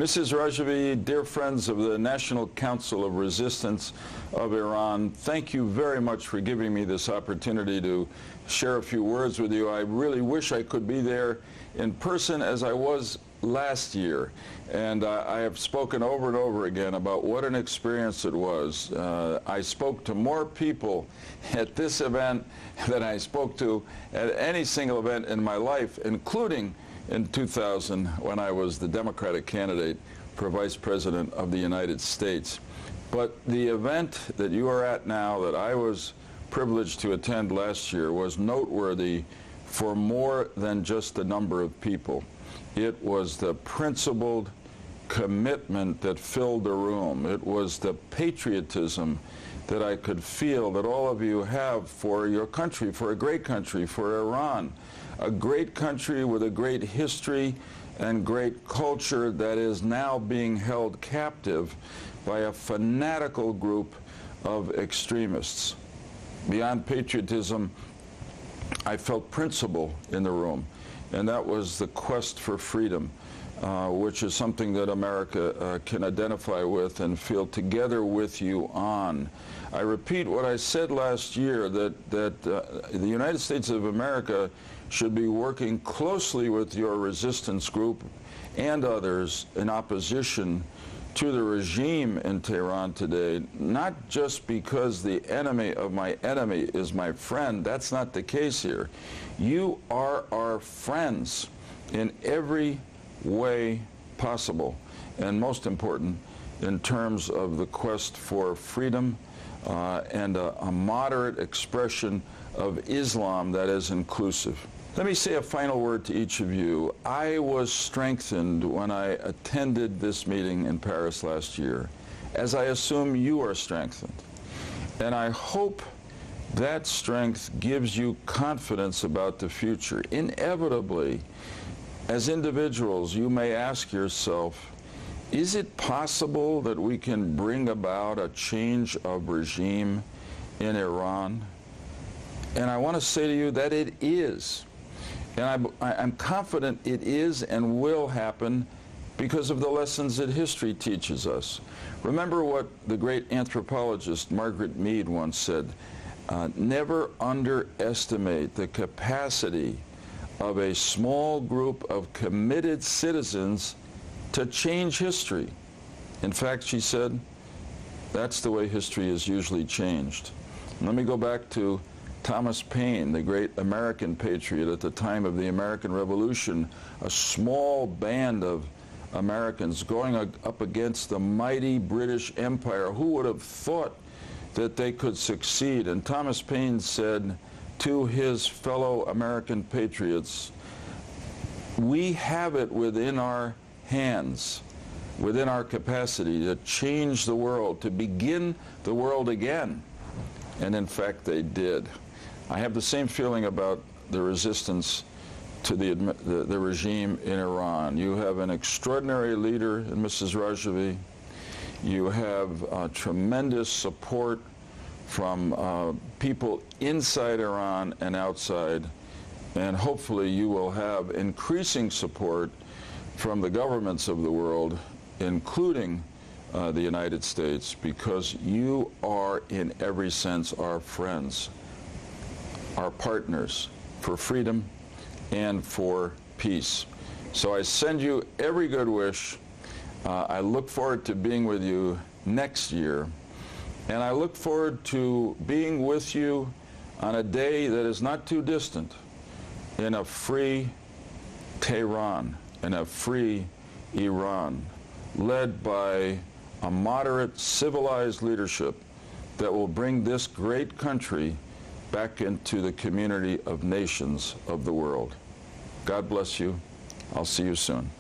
Mrs. Rajavi, dear friends of the National Council of Resistance of Iran, thank you very much for giving me this opportunity to share a few words with you. I really wish I could be there in person as I was last year. And I have spoken over and over again about what an experience it was. I spoke to more people at this event than I spoke to at any single event in my life, including in 2000 when I was the Democratic candidate for Vice President of the United States. But the event that you are at now, that I was privileged to attend last year, was noteworthy for more than just the number of people. It was the principled commitment that filled the room. It was the patriotism that I could feel that all of you have for your country, for a great country, for Iran. A great country with a great history and great culture that is now being held captive by a fanatical group of extremists. Beyond patriotism, I felt principle in the room, and that was the quest for freedom, which is something that America can identify with and feel together with you on. I repeat what I said last year, that the United States of America should be working closely with your resistance group and others in opposition to the regime in Tehran today, not just because the enemy of my enemy is my friend. That's not the case here. You are our friends in every way possible, and most important, in terms of the quest for freedom and a moderate expression of Islam that is inclusive. Let me say a final word to each of you. I was strengthened when I attended this meeting in Paris last year, as I assume you are strengthened. And I hope that strength gives you confidence about the future. Inevitably, as individuals, you may ask yourself, is it possible that we can bring about a change of regime in Iran? And I want to say to you that it is. And I'm confident it is and will happen because of the lessons that history teaches us. Remember what the great anthropologist Margaret Mead once said, never underestimate the capacity of a small group of committed citizens to change history. In fact, she said, that's the way history is usually changed. Let me go back to Thomas Paine, the great American patriot at the time of the American Revolution, a small band of Americans going up against the mighty British Empire. Who would have thought that they could succeed? And Thomas Paine said to his fellow American patriots, we have it within our hands, within our capacity to change the world, to begin the world again. And in fact, they did. I have the same feeling about the resistance to the regime in Iran. You have an extraordinary leader in Mrs. Rajavi. You have tremendous support from people inside Iran and outside. And hopefully you will have increasing support from the governments of the world, including the United States, because you are in every sense our friends, our partners for freedom and for peace. So I send you every good wish. I look forward to being with you next year, and I look forward to being with you on a day that is not too distant in a free Tehran, in a free Iran, led by a moderate, civilized leadership that will bring this great country back into the community of nations of the world. God bless you. I'll see you soon.